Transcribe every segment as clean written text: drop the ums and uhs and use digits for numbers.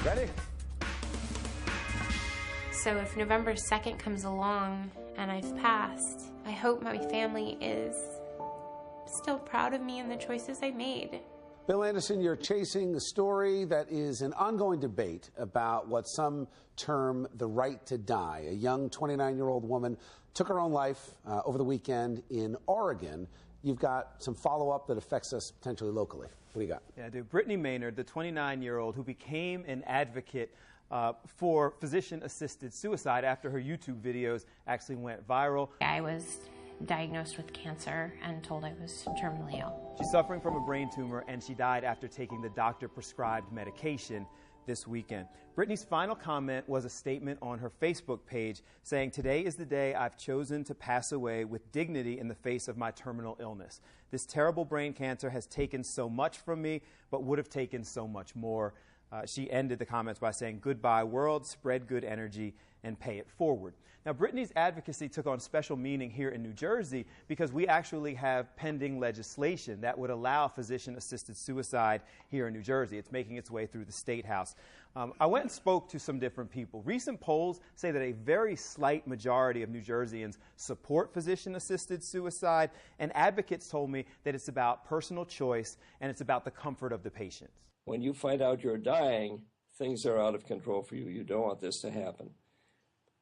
Ready? So if November 2nd comes along and I've passed, I hope my family is still proud of me and the choices I made. Bill Anderson, you're chasing a story that is an ongoing debate about what some term the right to die. A young 29-year-old woman took her own life over the weekend in Oregon. You've got some follow-up that affects us potentially locally. What do you got? Yeah, I do. Brittany Maynard, the 29-year-old who became an advocate for physician-assisted suicide after her YouTube videos actually went viral. I was diagnosed with cancer and told I was terminally ill. She's suffering from a brain tumor, and she died after taking the doctor-prescribed medication this weekend. Brittany's final comment was a statement on her Facebook page saying, "Today is the day I've chosen to pass away with dignity in the face of my terminal illness. This terrible brain cancer has taken so much from me, but would have taken so much more." She ended the comments by saying, "Goodbye world, spread good energy and pay it forward." Now, Brittany's advocacy took on special meaning here in New Jersey because we actually have pending legislation that would allow physician-assisted suicide here in New Jersey. It's making its way through the State House. I went and spoke to some different people. Recent polls say that a very slight majority of New Jerseyans support physician-assisted suicide, and advocates told me that it's about personal choice and it's about the comfort of the patients. When you find out you're dying, things are out of control for you. You don't want this to happen.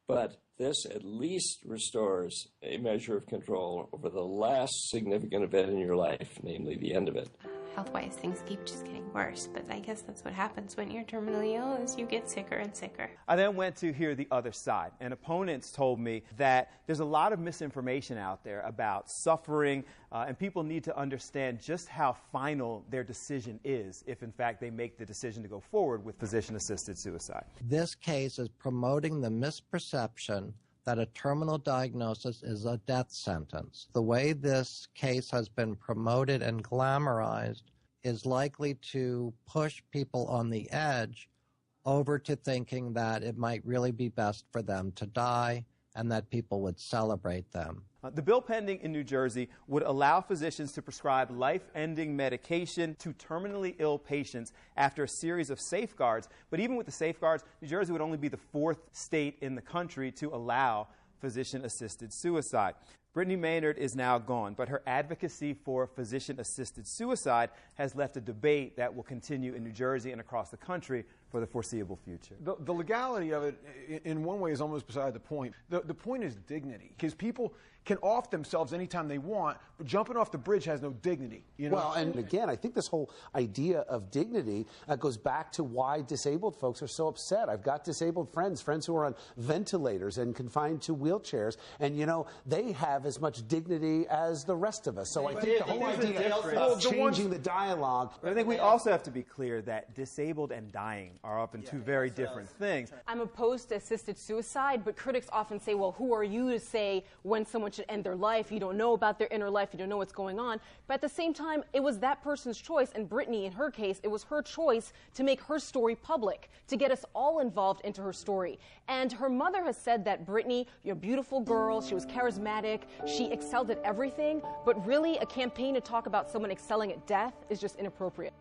But this at least restores a measure of control over the last significant event in your life, namely the end of it. Health-wise, things keep just getting worse, but I guess that's what happens when you're terminally ill, is you get sicker and sicker. I then went to hear the other side, and opponents told me that there's a lot of misinformation out there about suffering, and people need to understand just how final their decision is if, in fact, they make the decision to go forward with physician-assisted suicide. This case is promoting the misperception that a terminal diagnosis is a death sentence. The way this case has been promoted and glamorized is likely to push people on the edge over to thinking that it might really be best for them to die and that people would celebrate them. The bill pending in New Jersey would allow physicians to prescribe life-ending medication to terminally ill patients after a series of safeguards. But even with the safeguards, New Jersey would only be the 4th state in the country to allow physician-assisted suicide. Brittany Maynard is now gone, but her advocacy for physician-assisted suicide has left a debate that will continue in New Jersey and across the country for the foreseeable future. The legality of it, in one way, is almost beside the point. The point is dignity, because people can off themselves anytime they want, but jumping off the bridge has no dignity. You know? Well, and again, I think this whole idea of dignity goes back to why disabled folks are so upset. I've got disabled friends who are on ventilators and confined to wheelchairs, and, you know, they have as much dignity as the rest of us. So I think the whole idea of changing the dialogue. But I think we also have to be clear that disabled and dying are often two very different things. I'm opposed to assisted suicide, but critics often say, well, who are you to say when someone should end their life? You don't know about their inner life. You don't know what's going on. But at the same time, it was that person's choice, and Brittany, in her case, it was her choice to make her story public, to get us all involved into her story. And her mother has said that Brittany, you're a beautiful girl, she was charismatic, she excelled at everything, but really a campaign to talk about someone excelling at death is just inappropriate.